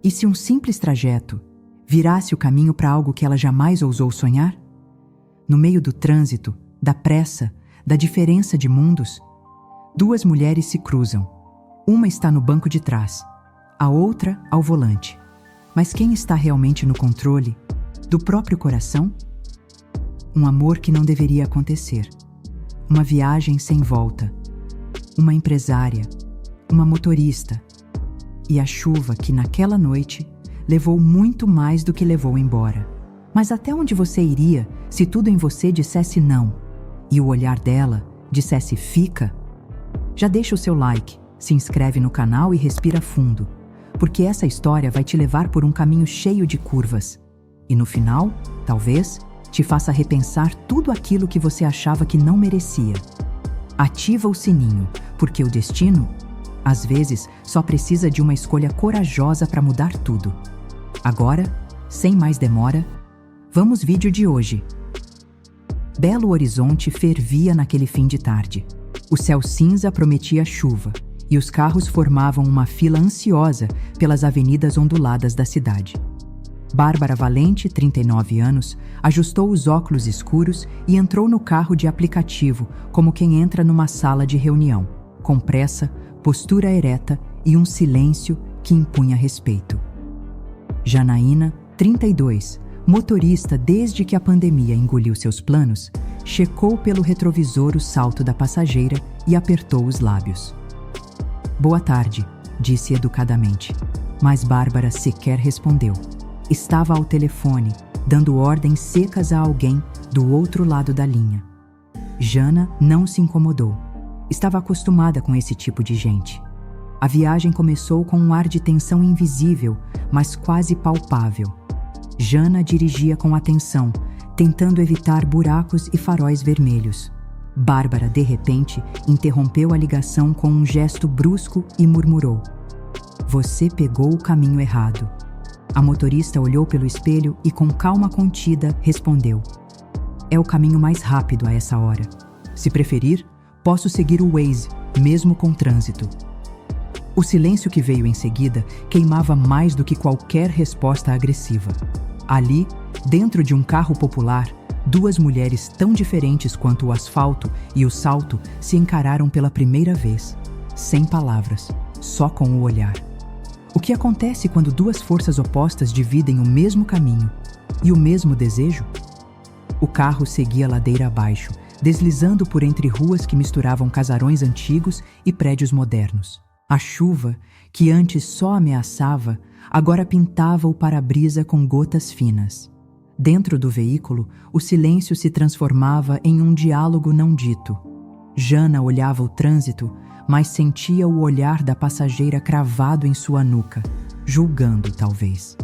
E se um simples trajeto virasse o caminho para algo que ela jamais ousou sonhar? No meio do trânsito, da pressa, da diferença de mundos, duas mulheres se cruzam. Uma está no banco de trás, a outra ao volante. Mas quem está realmente no controle do próprio coração? Um amor que não deveria acontecer. Uma viagem sem volta. Uma empresária. Uma motorista. E a chuva que naquela noite levou muito mais do que levou embora. Mas até onde você iria se tudo em você dissesse não e o olhar dela dissesse fica? Já deixa o seu like, se inscreve no canal e respira fundo, porque essa história vai te levar por um caminho cheio de curvas. E no final, talvez, te faça repensar tudo aquilo que você achava que não merecia. Ativa o sininho, porque o destino, às vezes, só precisa de uma escolha corajosa para mudar tudo. Agora, sem mais demora, vamos ao vídeo de hoje. Belo Horizonte fervia naquele fim de tarde. O céu cinza prometia chuva e os carros formavam uma fila ansiosa pelas avenidas onduladas da cidade. Bárbara Valente, 39 anos, ajustou os óculos escuros e entrou no carro de aplicativo como quem entra numa sala de reunião, com pressa, postura ereta e um silêncio que impunha respeito. Janaína, 32, motorista desde que a pandemia engoliu seus planos, checou pelo retrovisor o salto da passageira e apertou os lábios. "Boa tarde", disse educadamente, mas Bárbara sequer respondeu. Estava ao telefone, dando ordens secas a alguém do outro lado da linha. Jana não se incomodou. Estava acostumada com esse tipo de gente. A viagem começou com um ar de tensão invisível, mas quase palpável. Jana dirigia com atenção, tentando evitar buracos e faróis vermelhos. Bárbara, de repente, interrompeu a ligação com um gesto brusco e murmurou: "Você pegou o caminho errado." A motorista olhou pelo espelho e, com calma contida, respondeu: "É o caminho mais rápido a essa hora. Se preferir, posso seguir o Waze, mesmo com trânsito." O silêncio que veio em seguida queimava mais do que qualquer resposta agressiva. Ali, dentro de um carro popular, duas mulheres tão diferentes quanto o asfalto e o salto se encararam pela primeira vez, sem palavras, só com o olhar. O que acontece quando duas forças opostas dividem o mesmo caminho e o mesmo desejo? O carro seguia ladeira abaixo, deslizando por entre ruas que misturavam casarões antigos e prédios modernos. A chuva, que antes só ameaçava, agora pintava o para-brisa com gotas finas. Dentro do veículo, o silêncio se transformava em um diálogo não dito. Jana olhava o trânsito, mas sentia o olhar da passageira cravado em sua nuca, julgando, talvez.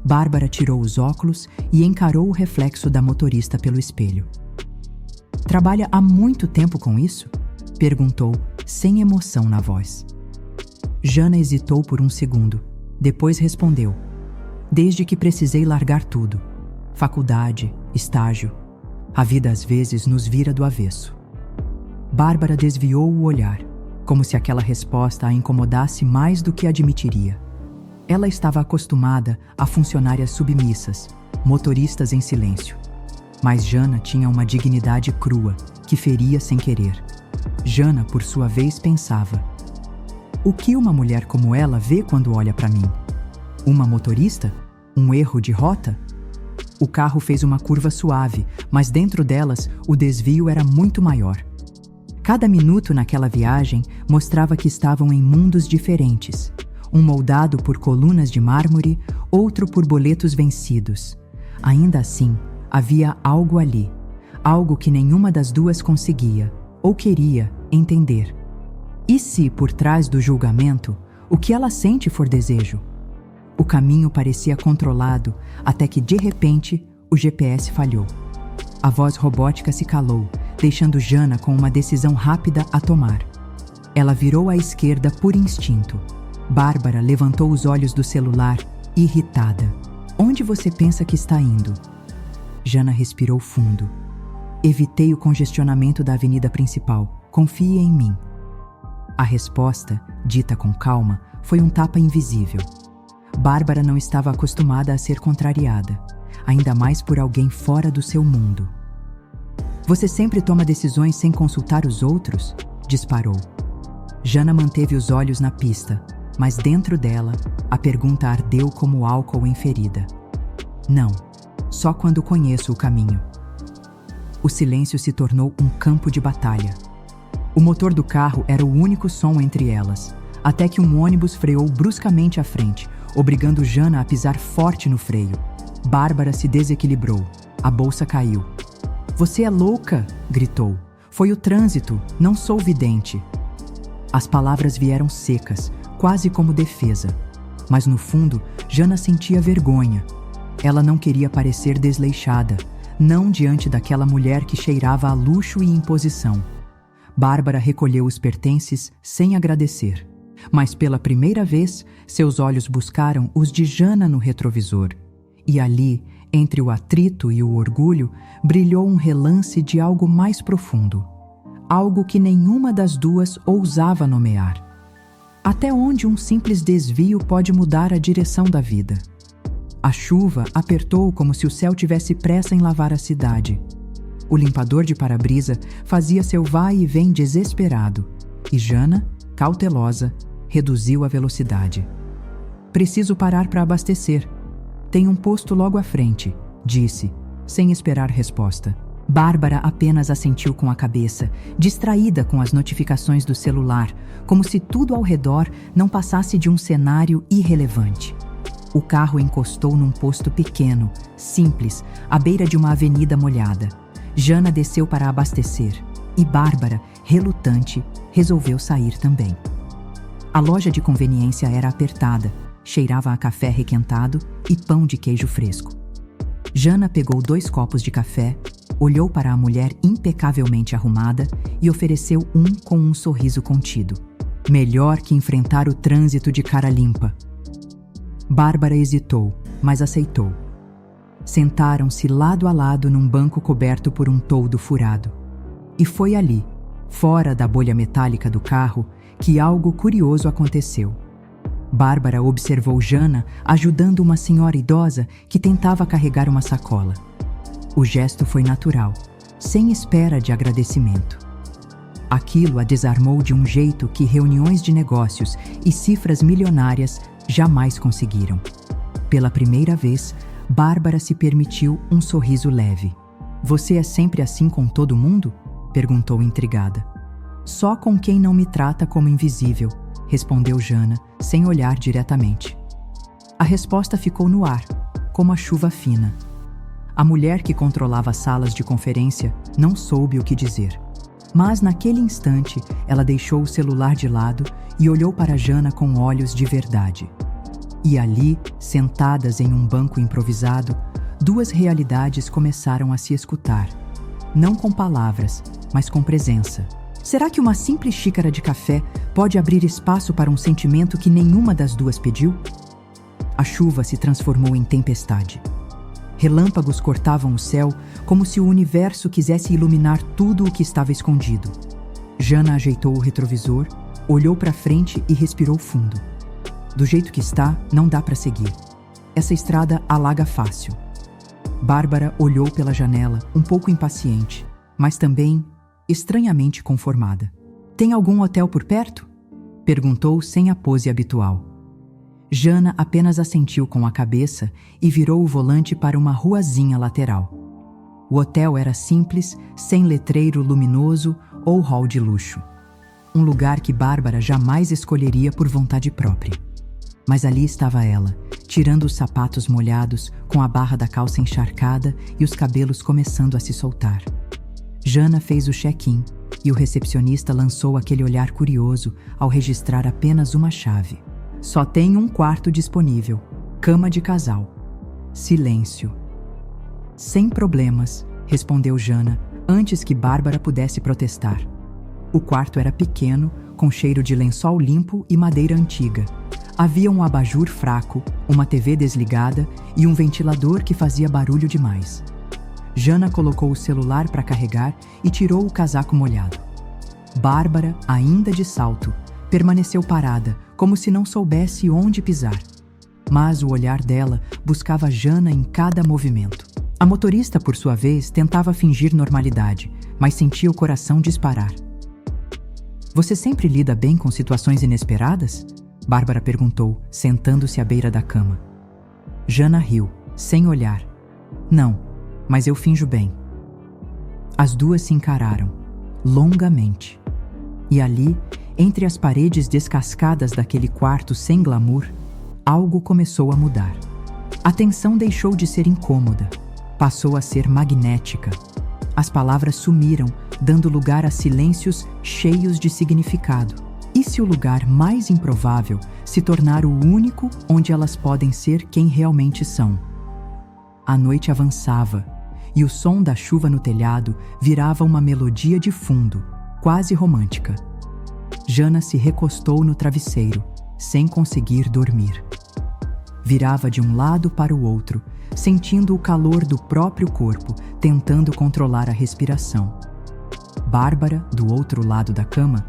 Bárbara tirou os óculos e encarou o reflexo da motorista pelo espelho. "Trabalha há muito tempo com isso?" perguntou, sem emoção na voz. Jana hesitou por um segundo. Depois respondeu: "Desde que precisei largar tudo. Faculdade, estágio. A vida às vezes nos vira do avesso." Bárbara desviou o olhar, como se aquela resposta a incomodasse mais do que admitiria. Ela estava acostumada a funcionárias submissas, motoristas em silêncio. Mas Jana tinha uma dignidade crua, que feria sem querer. Jana, por sua vez, pensava: o que uma mulher como ela vê quando olha para mim? Uma motorista? Um erro de rota? O carro fez uma curva suave, mas dentro delas o desvio era muito maior. Cada minuto naquela viagem mostrava que estavam em mundos diferentes. Um moldado por colunas de mármore, outro por boletos vencidos. Ainda assim, havia algo ali, algo que nenhuma das duas conseguia, ou queria, entender. E se, por trás do julgamento, o que ela sente for desejo? O caminho parecia controlado, até que, de repente, o GPS falhou. A voz robótica se calou, deixando Jana com uma decisão rápida a tomar. Ela virou à esquerda por instinto. Bárbara levantou os olhos do celular, irritada. "Onde você pensa que está indo?" Jana respirou fundo. "Evitei o congestionamento da avenida principal. Confie em mim." A resposta, dita com calma, foi um tapa invisível. Bárbara não estava acostumada a ser contrariada, ainda mais por alguém fora do seu mundo. Você sempre toma decisões sem consultar os outros? Disparou. Jana manteve os olhos na pista, mas dentro dela, a pergunta ardeu como álcool em ferida. Não, só quando conheço o caminho. O silêncio se tornou um campo de batalha. O motor do carro era o único som entre elas, até que um ônibus freou bruscamente à frente, obrigando Jana a pisar forte no freio. Bárbara se desequilibrou. A bolsa caiu. "Você é louca!" gritou. "Foi o trânsito, não sou vidente." As palavras vieram secas, quase como defesa. Mas no fundo, Jana sentia vergonha. Ela não queria parecer desleixada, não diante daquela mulher que cheirava a luxo e imposição. Bárbara recolheu os pertences sem agradecer. Mas pela primeira vez, seus olhos buscaram os de Jana no retrovisor. E ali, entre o atrito e o orgulho, brilhou um relance de algo mais profundo. Algo que nenhuma das duas ousava nomear. Até onde um simples desvio pode mudar a direção da vida? A chuva apertou como se o céu tivesse pressa em lavar a cidade. O limpador de para-brisa fazia seu vai e vem desesperado. E Jana, cautelosa, reduziu a velocidade. "Preciso parar para abastecer. Tem um posto logo à frente", disse, sem esperar resposta. Bárbara apenas assentiu com a cabeça, distraída com as notificações do celular, como se tudo ao redor não passasse de um cenário irrelevante. O carro encostou num posto pequeno, simples, à beira de uma avenida molhada. Jana desceu para abastecer e Bárbara, relutante, resolveu sair também. A loja de conveniência era apertada, cheirava a café requentado e pão de queijo fresco. Jana pegou 2 copos de café, olhou para a mulher impecavelmente arrumada e ofereceu um com um sorriso contido. Melhor que enfrentar o trânsito de cara limpa. Bárbara hesitou, mas aceitou. Sentaram-se lado a lado num banco coberto por um toldo furado. E foi ali, fora da bolha metálica do carro, que algo curioso aconteceu. Bárbara observou Jana ajudando uma senhora idosa que tentava carregar uma sacola. O gesto foi natural, sem espera de agradecimento. Aquilo a desarmou de um jeito que reuniões de negócios e cifras milionárias jamais conseguiram. Pela primeira vez, Bárbara se permitiu um sorriso leve. "Você é sempre assim com todo mundo?" perguntou intrigada. "Só com quem não me trata como invisível", respondeu Jana, sem olhar diretamente. A resposta ficou no ar, como a chuva fina. A mulher que controlava as salas de conferência não soube o que dizer. Mas naquele instante, ela deixou o celular de lado e olhou para Jana com olhos de verdade. E ali, sentadas em um banco improvisado, 2 realidades começaram a se escutar. Não com palavras, mas com presença. Será que uma simples xícara de café pode abrir espaço para um sentimento que nenhuma das duas pediu? A chuva se transformou em tempestade. Relâmpagos cortavam o céu como se o universo quisesse iluminar tudo o que estava escondido. Jana ajeitou o retrovisor, olhou para frente e respirou fundo. Do jeito que está, não dá para seguir. Essa estrada alaga fácil. Bárbara olhou pela janela, um pouco impaciente, mas também estranhamente conformada. "Tem algum hotel por perto?" perguntou sem a pose habitual. Jana apenas assentiu com a cabeça e virou o volante para uma ruazinha lateral. O hotel era simples, sem letreiro luminoso ou hall de luxo. Um lugar que Bárbara jamais escolheria por vontade própria. Mas ali estava ela, tirando os sapatos molhados, com a barra da calça encharcada e os cabelos começando a se soltar. Jana fez o check-in e o recepcionista lançou aquele olhar curioso ao registrar apenas uma chave. "Só tem um quarto disponível. Cama de casal." Silêncio. "Sem problemas", respondeu Jana, antes que Bárbara pudesse protestar. O quarto era pequeno, com cheiro de lençol limpo e madeira antiga. Havia um abajur fraco, uma TV desligada e um ventilador que fazia barulho demais. Jana colocou o celular para carregar e tirou o casaco molhado. Bárbara, ainda de salto, permaneceu parada, como se não soubesse onde pisar. mas o olhar dela buscava Jana em cada movimento. A motorista, por sua vez, tentava fingir normalidade, mas sentia o coração disparar. Você sempre lida bem com situações inesperadas? Bárbara perguntou, sentando-se à beira da cama. Jana riu, sem olhar. Não, mas eu finjo bem. As duas se encararam, longamente. E ali, entre as paredes descascadas daquele quarto sem glamour, algo começou a mudar. A tensão deixou de ser incômoda, passou a ser magnética. As palavras sumiram, dando lugar a silêncios cheios de significado. E se o lugar mais improvável se tornar o único onde elas podem ser quem realmente são? A noite avançava, e o som da chuva no telhado virava uma melodia de fundo, quase romântica. Jana se recostou no travesseiro, sem conseguir dormir. Virava de um lado para o outro, sentindo o calor do próprio corpo, tentando controlar a respiração. Bárbara, do outro lado da cama,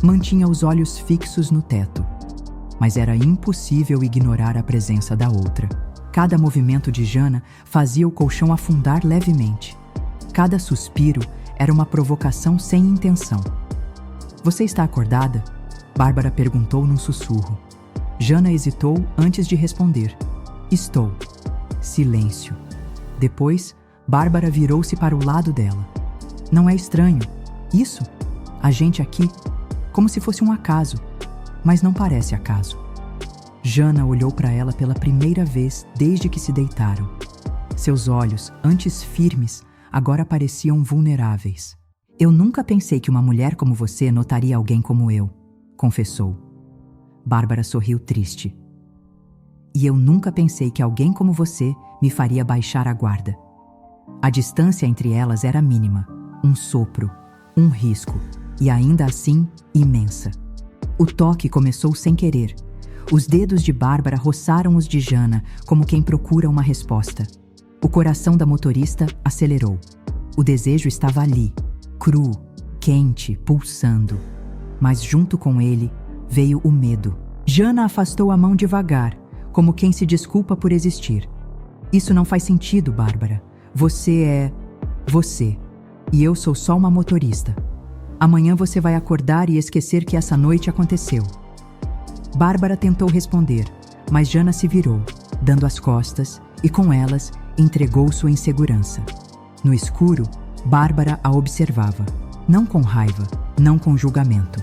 mantinha os olhos fixos no teto, mas era impossível ignorar a presença da outra. Cada movimento de Jana fazia o colchão afundar levemente. Cada suspiro era uma provocação sem intenção. Você está acordada? Bárbara perguntou num sussurro. Jana hesitou antes de responder. Estou. Silêncio. Depois, Bárbara virou-se para o lado dela. Não é estranho? Isso? A gente aqui? Como se fosse um acaso. Mas não parece acaso. Jana olhou para ela pela primeira vez desde que se deitaram. Seus olhos, antes firmes, agora pareciam vulneráveis. Eu nunca pensei que uma mulher como você notaria alguém como eu, confessou. Bárbara sorriu triste. E eu nunca pensei que alguém como você me faria baixar a guarda. A distância entre elas era mínima, um sopro, um risco, e ainda assim, imensa. O toque começou sem querer. Os dedos de Bárbara roçaram os de Jana, como quem procura uma resposta. O coração da motorista acelerou. O desejo estava ali, cru, quente, pulsando. Mas junto com ele veio o medo. Jana afastou a mão devagar, como quem se desculpa por existir. Isso não faz sentido, Bárbara. Você é... você. E eu sou só uma motorista. Amanhã você vai acordar e esquecer que essa noite aconteceu. Bárbara tentou responder, mas Jana se virou, dando as costas, e com elas entregou sua insegurança. No escuro, Bárbara a observava, não com raiva, não com julgamento,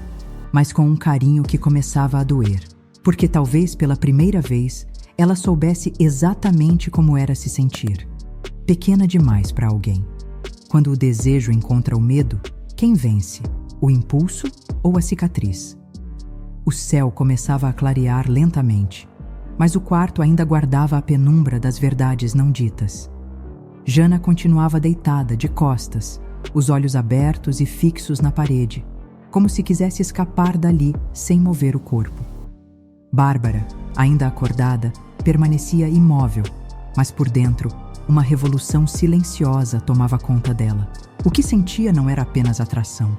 mas com um carinho que começava a doer, porque talvez pela primeira vez ela soubesse exatamente como era se sentir. Pequena demais para alguém. Quando o desejo encontra o medo, quem vence? O impulso ou a cicatriz? O céu começava a clarear lentamente, mas o quarto ainda guardava a penumbra das verdades não ditas. Jana continuava deitada, de costas, os olhos abertos e fixos na parede, como se quisesse escapar dali sem mover o corpo. Bárbara, ainda acordada, permanecia imóvel, mas por dentro, uma revolução silenciosa tomava conta dela. O que sentia não era apenas atração.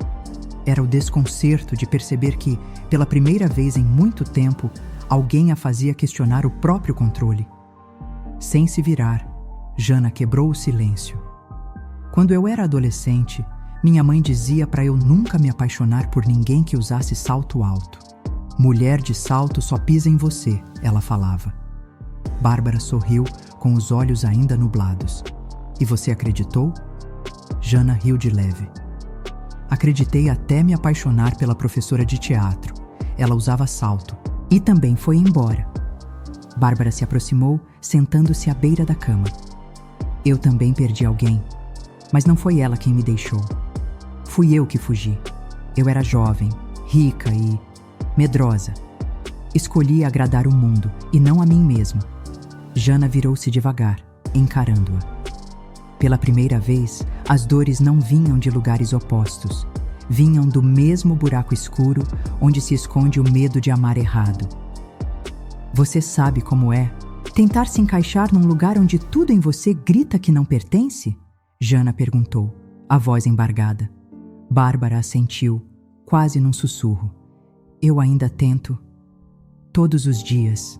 Era o desconcerto de perceber que, pela primeira vez em muito tempo, alguém a fazia questionar o próprio controle. Sem se virar, Jana quebrou o silêncio. Quando eu era adolescente, minha mãe dizia para eu nunca me apaixonar por ninguém que usasse salto alto. Mulher de salto só pisa em você, ela falava. Bárbara sorriu com os olhos ainda nublados. E você acreditou? Jana riu de leve. Acreditei até me apaixonar pela professora de teatro. Ela usava salto. E também foi embora. Bárbara se aproximou, sentando-se à beira da cama. Eu também perdi alguém, mas não foi ela quem me deixou. Fui eu que fugi. Eu era jovem, rica e medrosa. Escolhi agradar o mundo e não a mim mesma. Jana virou-se devagar, encarando-a. Pela primeira vez, as dores não vinham de lugares opostos. Vinham do mesmo buraco escuro onde se esconde o medo de amar errado. Você sabe como é? Tentar se encaixar num lugar onde tudo em você grita que não pertence? Jana perguntou, a voz embargada. Bárbara assentiu, quase num sussurro. Eu ainda tento. Todos os dias.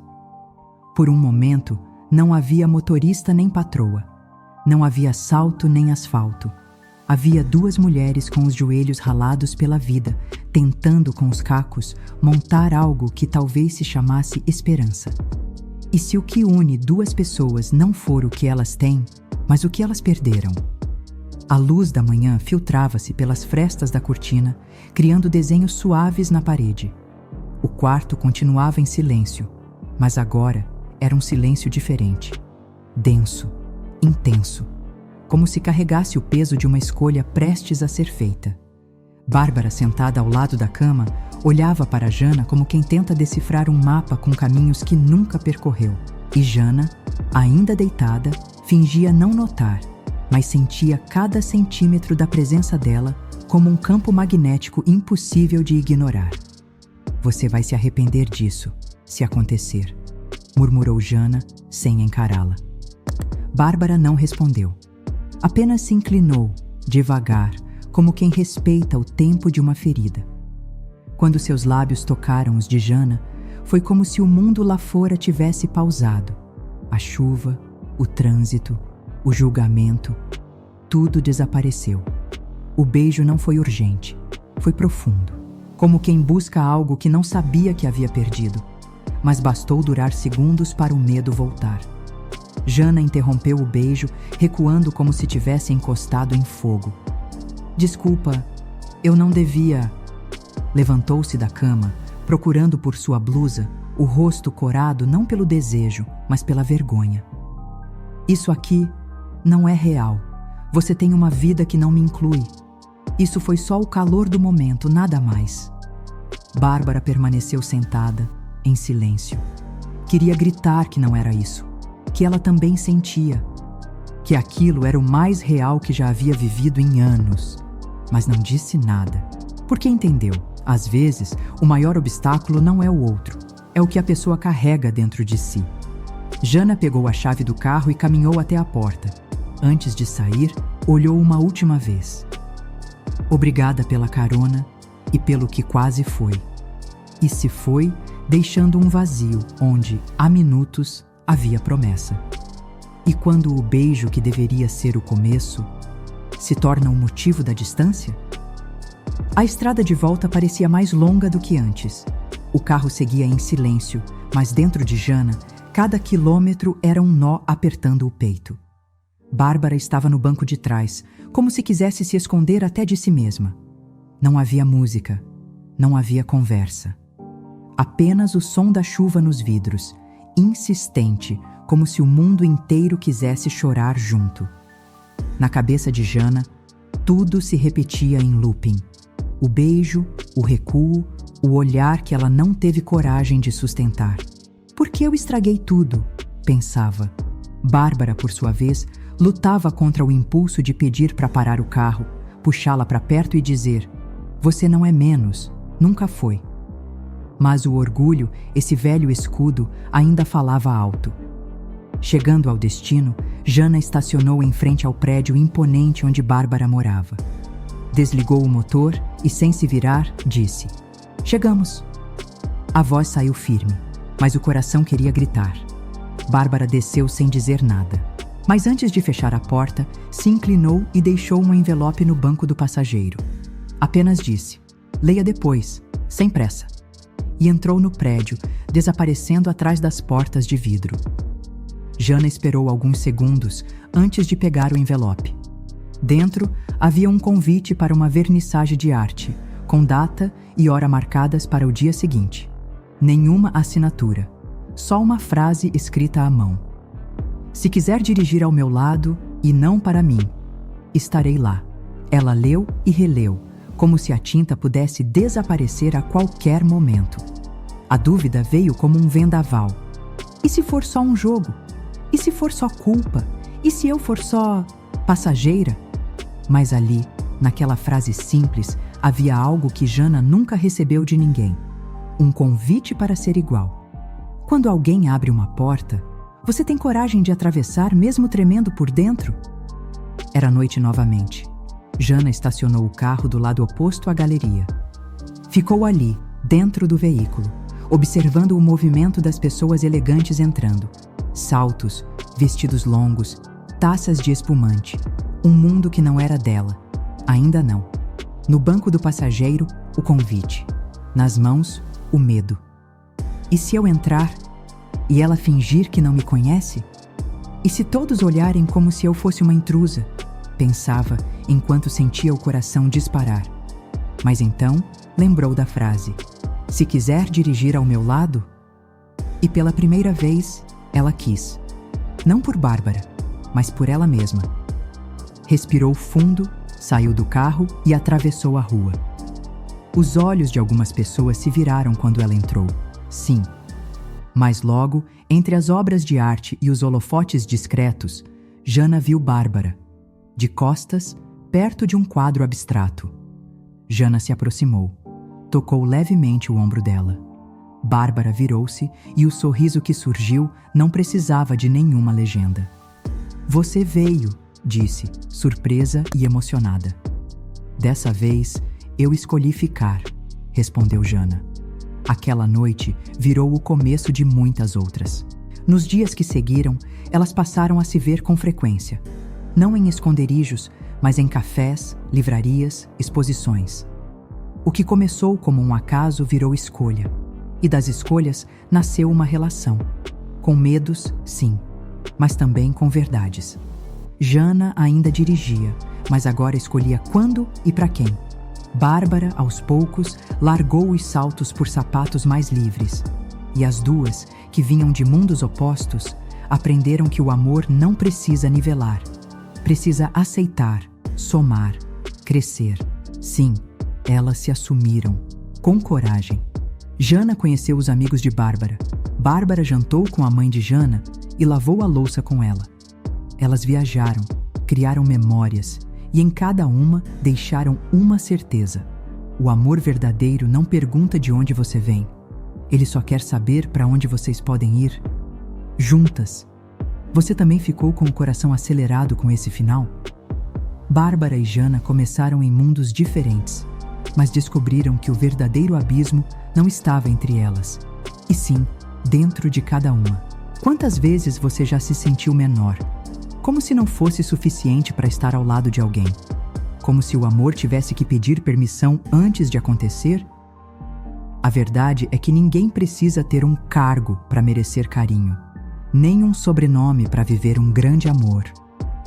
Por um momento, não havia motorista nem patroa. Não havia assalto nem asfalto. Havia duas mulheres com os joelhos ralados pela vida, tentando com os cacos montar algo que talvez se chamasse esperança. E se o que une duas pessoas não for o que elas têm, mas o que elas perderam? A luz da manhã filtrava-se pelas frestas da cortina, criando desenhos suaves na parede. O quarto continuava em silêncio, mas agora era um silêncio diferente. Denso, intenso, como se carregasse o peso de uma escolha prestes a ser feita. Bárbara, sentada ao lado da cama, olhava para Jana como quem tenta decifrar um mapa com caminhos que nunca percorreu. E Jana, ainda deitada, fingia não notar, mas sentia cada centímetro da presença dela como um campo magnético impossível de ignorar. Você vai se arrepender disso, se acontecer, murmurou Jana, sem encará-la. Bárbara não respondeu. Apenas se inclinou, devagar, como quem respeita o tempo de uma ferida. Quando seus lábios tocaram os de Jana, foi como se o mundo lá fora tivesse pausado. A chuva, o trânsito, o julgamento, tudo desapareceu. O beijo não foi urgente, foi profundo, como quem busca algo que não sabia que havia perdido, mas bastou durar segundos para o medo voltar. Jana interrompeu o beijo, recuando como se tivesse encostado em fogo. Desculpa, eu não devia... Levantou-se da cama, procurando por sua blusa, o rosto corado não pelo desejo, mas pela vergonha. Isso aqui não é real. Você tem uma vida que não me inclui. Isso foi só o calor do momento, nada mais. Bárbara permaneceu sentada, em silêncio. Queria gritar que não era isso, que ela também sentia, que aquilo era o mais real que já havia vivido em anos, mas não disse nada, porque entendeu. Às vezes, o maior obstáculo não é o outro, é o que a pessoa carrega dentro de si. Jana pegou a chave do carro e caminhou até a porta. Antes de sair, olhou uma última vez. Obrigada pela carona e pelo que quase foi. E se foi, deixando um vazio onde, há minutos, havia promessa. E quando o beijo que deveria ser o começo se torna o motivo da distância? A estrada de volta parecia mais longa do que antes. O carro seguia em silêncio, mas dentro de Jana, cada quilômetro era um nó apertando o peito. Bárbara estava no banco de trás, como se quisesse se esconder até de si mesma. Não havia música, não havia conversa. Apenas o som da chuva nos vidros, insistente, como se o mundo inteiro quisesse chorar junto. Na cabeça de Jana, tudo se repetia em looping. O beijo, o recuo, o olhar que ela não teve coragem de sustentar. Por que eu estraguei tudo? Pensava. Bárbara, por sua vez, lutava contra o impulso de pedir para parar o carro, puxá-la para perto e dizer: você não é menos, nunca foi. Mas o orgulho, esse velho escudo, ainda falava alto. Chegando ao destino, Jana estacionou em frente ao prédio imponente onde Bárbara morava. Desligou o motor e, sem se virar, disse: chegamos. A voz saiu firme, mas o coração queria gritar. Bárbara desceu sem dizer nada. Mas antes de fechar a porta, se inclinou e deixou um envelope no banco do passageiro. Apenas disse: leia depois, sem pressa. E entrou no prédio, desaparecendo atrás das portas de vidro. Jana esperou alguns segundos antes de pegar o envelope. Dentro havia um convite para uma vernissagem de arte, com data e hora marcadas para o dia seguinte. Nenhuma assinatura, só uma frase escrita à mão. Se quiser dirigir ao meu lado e não para mim, estarei lá. Ela leu e releu, como se a tinta pudesse desaparecer a qualquer momento. A dúvida veio como um vendaval. E se for só um jogo? E se for só culpa? E se eu for só passageira? Mas ali, naquela frase simples, havia algo que Jana nunca recebeu de ninguém. Um convite para ser igual. Quando alguém abre uma porta, você tem coragem de atravessar mesmo tremendo por dentro? Era noite novamente. Jana estacionou o carro do lado oposto à galeria. Ficou ali, dentro do veículo, observando o movimento das pessoas elegantes entrando. Saltos, vestidos longos, taças de espumante. Um mundo que não era dela. Ainda não. No banco do passageiro, o convite. Nas mãos, o medo. E se eu entrar e ela fingir que não me conhece? E se todos olharem como se eu fosse uma intrusa? Pensava enquanto sentia o coração disparar. Mas então lembrou da frase: se quiser dirigir ao meu lado? E pela primeira vez, ela quis. Não por Bárbara, mas por ela mesma. Respirou fundo, saiu do carro e atravessou a rua. Os olhos de algumas pessoas se viraram quando ela entrou. Sim. Mas logo, entre as obras de arte e os holofotes discretos, Jana viu Bárbara, de costas, perto de um quadro abstrato. Jana se aproximou, tocou levemente o ombro dela. Bárbara virou-se e o sorriso que surgiu não precisava de nenhuma legenda. Você veio, disse, surpresa e emocionada. Dessa vez, eu escolhi ficar, respondeu Jana. Aquela noite virou o começo de muitas outras. Nos dias que seguiram, elas passaram a se ver com frequência. Não em esconderijos, mas em cafés, livrarias, exposições. O que começou como um acaso virou escolha. E das escolhas nasceu uma relação. Com medos, sim, mas também com verdades. Jana ainda dirigia, mas agora escolhia quando e para quem. Bárbara, aos poucos, largou os saltos por sapatos mais livres. E as duas, que vinham de mundos opostos, aprenderam que o amor não precisa nivelar. Precisa aceitar, somar, crescer. Sim, elas se assumiram, com coragem. Jana conheceu os amigos de Bárbara. Bárbara jantou com a mãe de Jana e lavou a louça com ela. Elas viajaram, criaram memórias e em cada uma deixaram uma certeza. O amor verdadeiro não pergunta de onde você vem. Ele só quer saber para onde vocês podem ir. Juntas. Você também ficou com o coração acelerado com esse final? Bárbara e Jana começaram em mundos diferentes, mas descobriram que o verdadeiro abismo não estava entre elas, e sim dentro de cada uma. Quantas vezes você já se sentiu menor? Como se não fosse suficiente para estar ao lado de alguém? Como se o amor tivesse que pedir permissão antes de acontecer? A verdade é que ninguém precisa ter um cargo para merecer carinho, nem um sobrenome para viver um grande amor.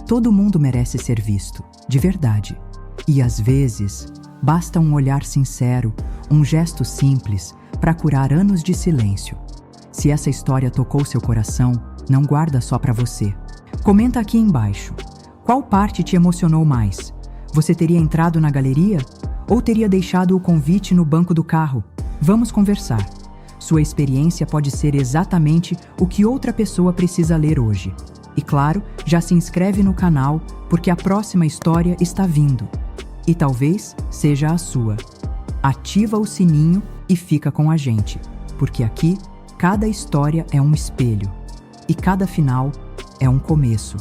Todo mundo merece ser visto, de verdade. E às vezes, basta um olhar sincero, um gesto simples, para curar anos de silêncio. Se essa história tocou seu coração, não guarda só para você. Comenta aqui embaixo. Qual parte te emocionou mais? Você teria entrado na galeria? Ou teria deixado o convite no banco do carro? Vamos conversar. Sua experiência pode ser exatamente o que outra pessoa precisa ler hoje. E claro, já se inscreve no canal, porque a próxima história está vindo. E talvez seja a sua. Ativa o sininho e fica com a gente, porque aqui cada história é um espelho e cada final é um começo.